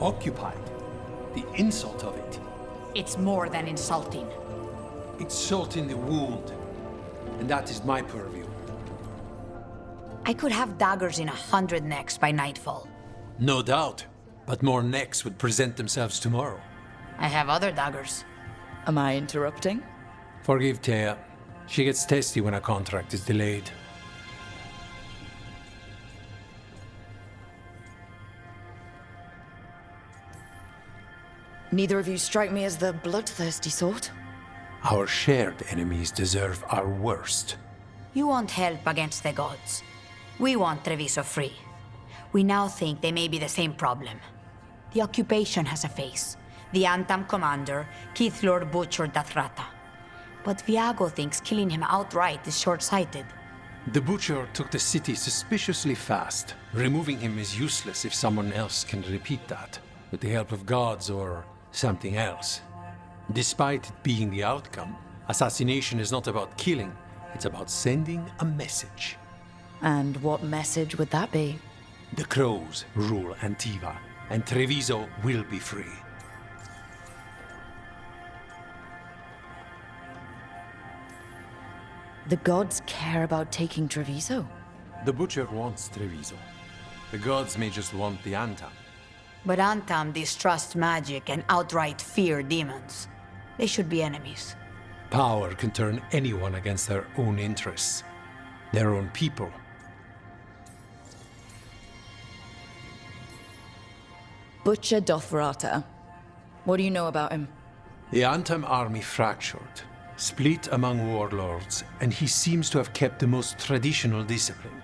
Occupied. The insult of it. It's more than insulting. It's salt in the wound. And that is my purview. I could have daggers in 100 necks by nightfall. No doubt. But more necks would present themselves tomorrow. I have other daggers. Am I interrupting? Forgive Thea. She gets testy when a contract is delayed. Neither of you strike me as the bloodthirsty sort. Our shared enemies deserve our worst. You want help against the gods. We want Treviso free. We now think they may be the same problem. The occupation has a face. The Antam commander, Keith Lord Butcher Dathrata. But Viago thinks killing him outright is short-sighted. The Butcher took the city suspiciously fast. Removing him is useless if someone else can repeat that, with the help of gods or something else. Despite it being the outcome, assassination is not about killing, it's about sending a message. And what message would that be? The crows rule Antiva, and Treviso will be free. The gods care about taking Treviso? The Butcher wants Treviso. The gods may just want the Antam. But Antam distrust magic and outright fear demons. They should be enemies. Power can turn anyone against their own interests, their own people. Butcher Dothrata. What do you know about him? The Antam army fractured, split among warlords, and he seems to have kept the most traditional discipline.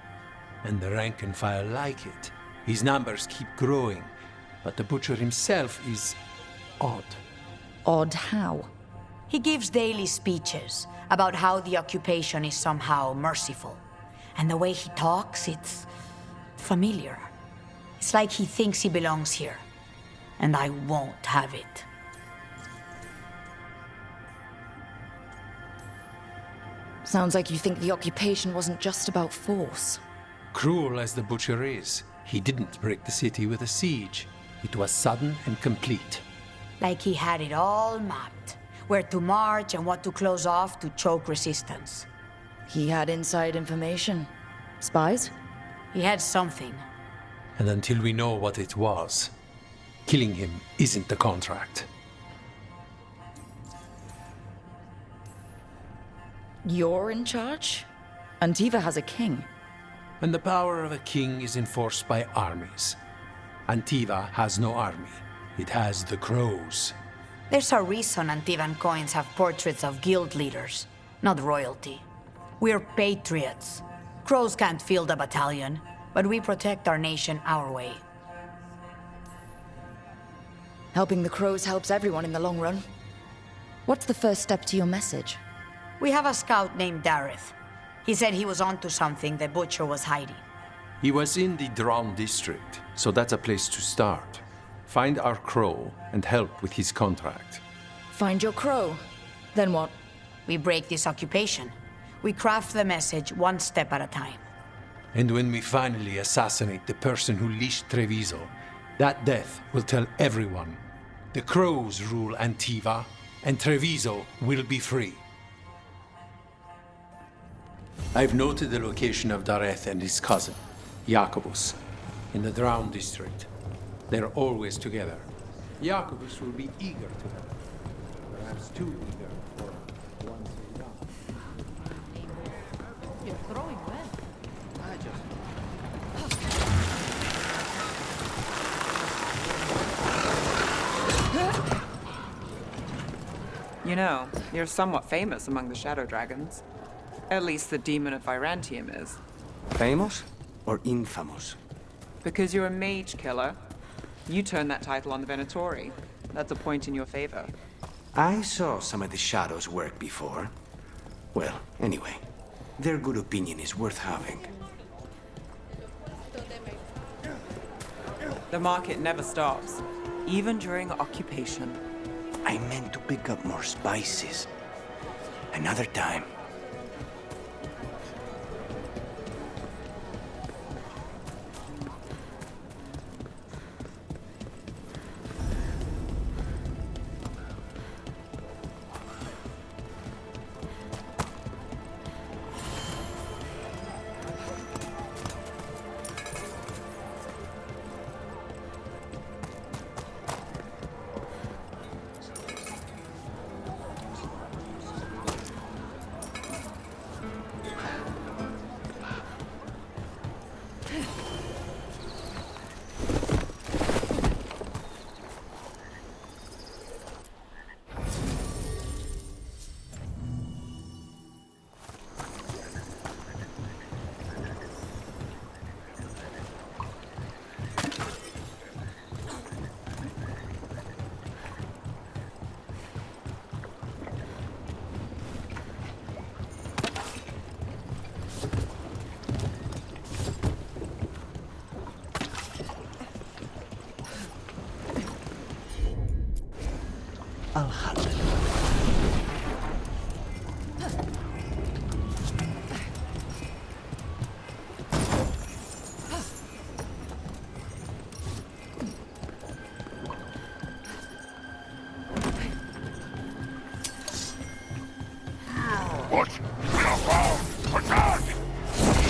And the rank and file like it. His numbers keep growing, but the Butcher himself is odd. Odd how? He gives daily speeches about how the occupation is somehow merciful. And the way he talks, it's familiar. It's like he thinks he belongs here. And I won't have it. Sounds like you think the occupation wasn't just about force. Cruel as the Butcher is, he didn't break the city with a siege. It was sudden and complete. Like he had it all mapped. Where to march and what to close off to choke resistance. He had inside information. Spies? He had something. And until we know what it was, killing him isn't the contract. You're in charge? Antiva has a king. And the power of a king is enforced by armies. Antiva has no army. It has the crows. There's a reason Antivan coins have portraits of guild leaders, not royalty. We're patriots. Crows can't field a battalion, but we protect our nation our way. Helping the crows helps everyone in the long run. What's the first step to your message? We have a scout named Dareth. He said he was onto something the Butcher was hiding. He was in the Drown district, so that's a place to start. Find our crow and help with his contract. Find your crow. Then what? We break this occupation. We craft the message one step at a time. And when we finally assassinate the person who leashed Treviso, that death will tell everyone. The crows rule Antiva, and Treviso will be free. I've noted the location of Dareth and his cousin, Jacobus, in the Drown district. They're always together. Jacobus will be eager to help. Perhaps too eager for one so young. You're throwing well. I just... You know, you're somewhat famous among the Shadow Dragons. At least the Demon of Virantium is. Famous or infamous? Because you're a mage killer. You turned that title on the Venatori. That's a point in your favor. I saw some of the Shadows work before. Well, anyway, their good opinion is worth having. The market never stops, even during occupation. I meant to pick up more spices. Another time. I'll handle it.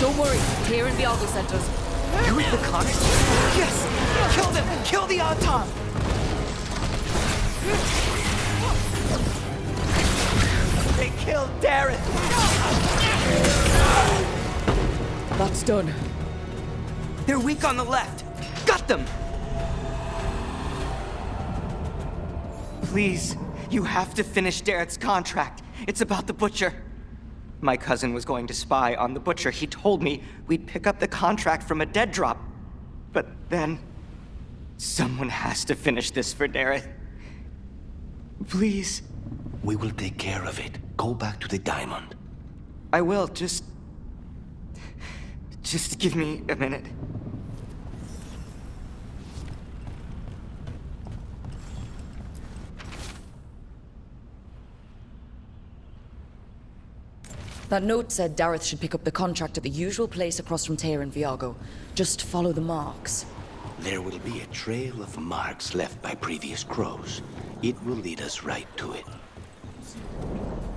Don't worry, Tyr and Veilguard sent us. You're with the Connors? Yes! Kill them! Kill the Antiva! They killed Dareth! That's done. They're weak on the left! Got them! Please, you have to finish Dareth's contract. It's about the Butcher. My cousin was going to spy on the Butcher. He told me we'd pick up the contract from a dead drop. But then... someone has to finish this for Dareth. Please. We will take care of it. Go back to the diamond. I will, just give me a minute. That note said Dareth should pick up the contract at the usual place across from Tyr and Veilguard. Just follow the marks. There will be a trail of marks left by previous crows. It will lead us right to it.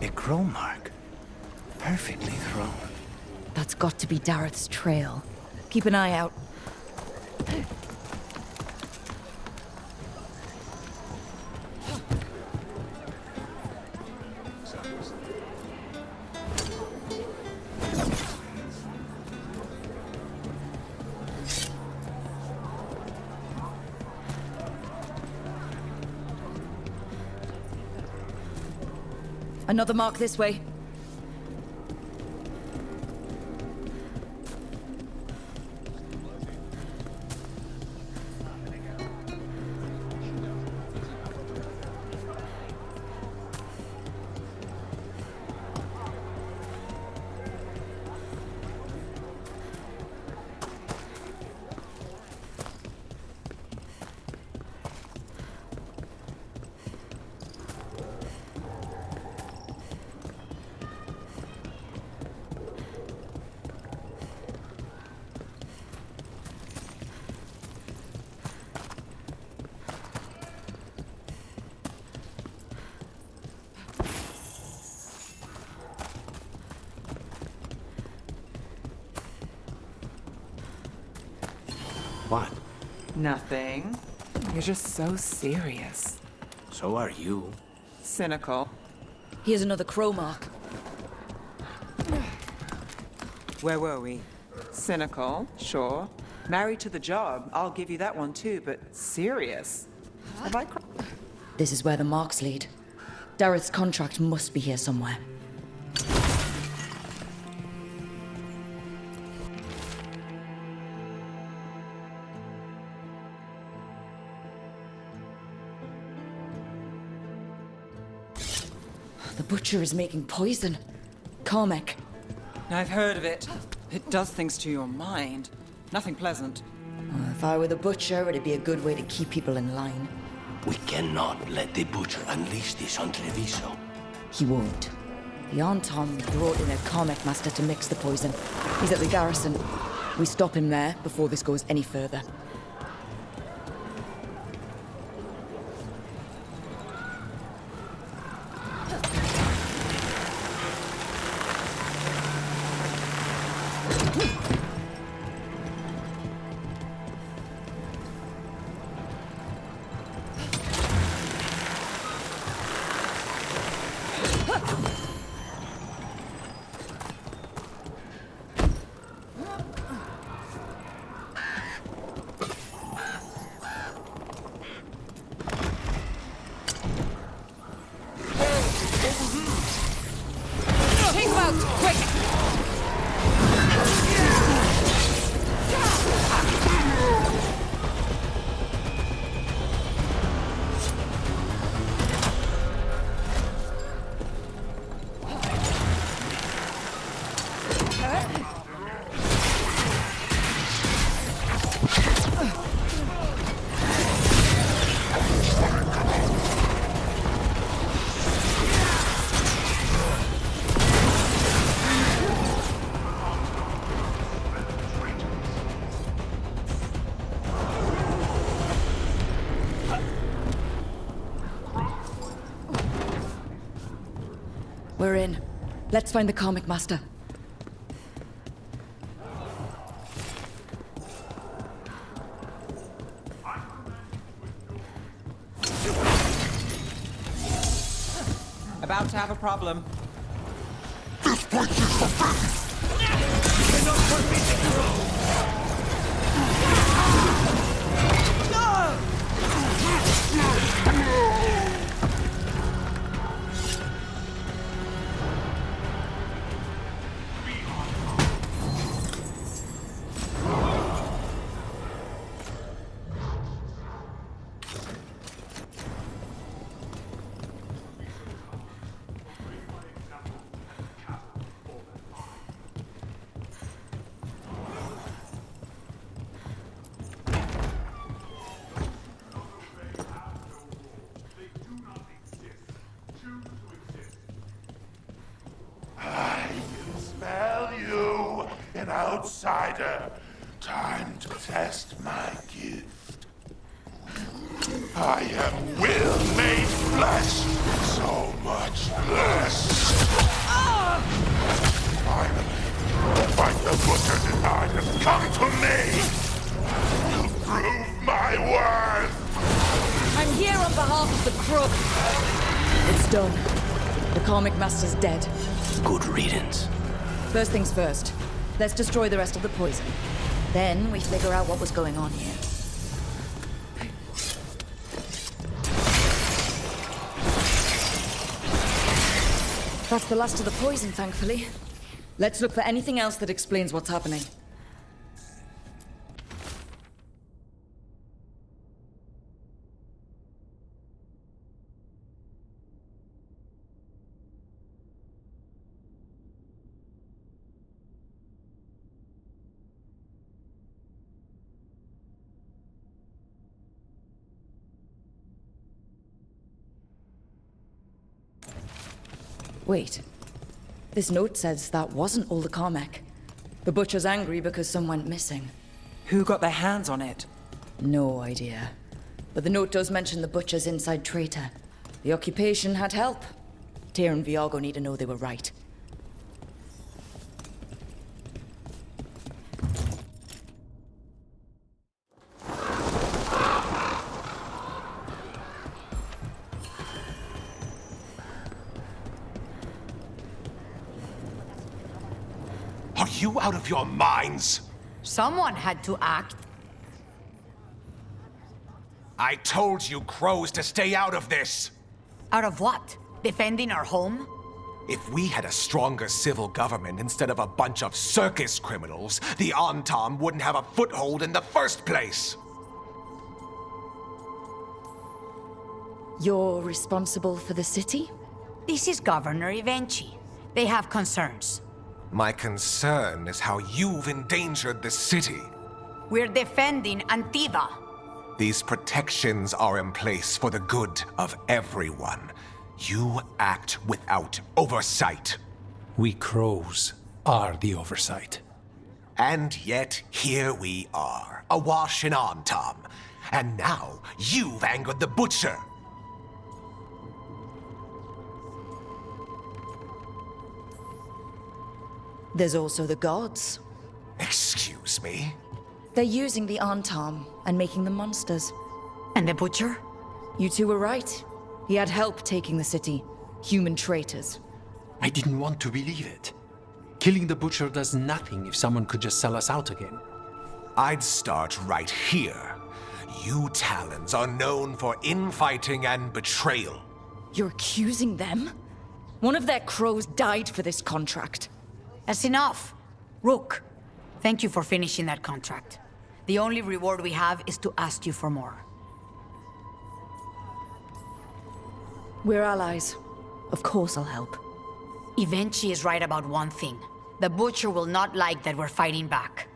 A crow mark. Perfectly thrown. That's got to be Dareth's trail. Keep an eye out. Another mark this way. What? Nothing. You're just so serious. So are you. Cynical. Here's another crow mark. Where were we? Cynical, sure. Married to the job, I'll give you that one too, but serious? Have I This is where the marks lead. Dareth's contract must be here somewhere. The Butcher is making poison. Carmec. I've heard of it. It does things to your mind. Nothing pleasant. If I were the Butcher, it'd be a good way to keep people in line. We cannot let the Butcher unleash this on Treviso. He won't. The Antom brought in a Carmec master to mix the poison. He's at the garrison. We stop him there before this goes any further. Let's find the comic master. About to have a problem. This place is forbidden! You're not forbidden, Crow! Outsider, time to test my gift. I am will made flesh, so much less. Finally, fight the butcher denied has come to me. You prove my worth. I'm here on behalf of the crook. It's done. The comic master's dead. Good riddance. First things first. Let's destroy the rest of the poison. Then we figure out what was going on here. That's the last of the poison, thankfully. Let's look for anything else that explains what's happening. Wait. This note says that wasn't all the Carmack. The Butcher's angry because some went missing. Who got their hands on it? No idea. But the note does mention the Butcher's inside traitor. The occupation had help. Tyr and Viago need to know they were right. Are you out of your minds? Someone had to act. I told you crows to stay out of this! Out of what? Defending our home? If we had a stronger civil government instead of a bunch of circus criminals, the Antam wouldn't have a foothold in the first place! You're responsible for the city? This is Governor Evenchi. They have concerns. My concern is how you've endangered the city. We're defending Antiva. These protections are in place for the good of everyone. You act without oversight. We crows are the oversight. And yet, here we are, awash in Antam. And now, you've angered the Butcher. There's also the gods. Excuse me? They're using the Antam and making them monsters. And the Butcher? You two were right. He had help taking the city. Human traitors. I didn't want to believe it. Killing the Butcher does nothing if someone could just sell us out again. I'd start right here. You Talons are known for infighting and betrayal. You're accusing them? One of their crows died for this contract. That's enough. Rook, thank you for finishing that contract. The only reward we have is to ask you for more. We're allies. Of course I'll help. Evenchi is right about one thing. The Butcher will not like that we're fighting back.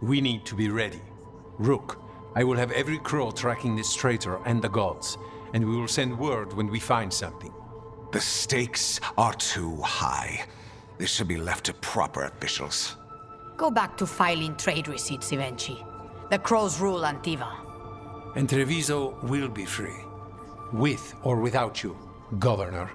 We need to be ready. Rook, I will have every crow tracking this traitor and the gods, and we will send word when we find something. The stakes are too high. This should be left to proper officials. Go back to filing trade receipts, Evenchi. The crows rule Antiva. And Treviso will be free. With or without you, Governor.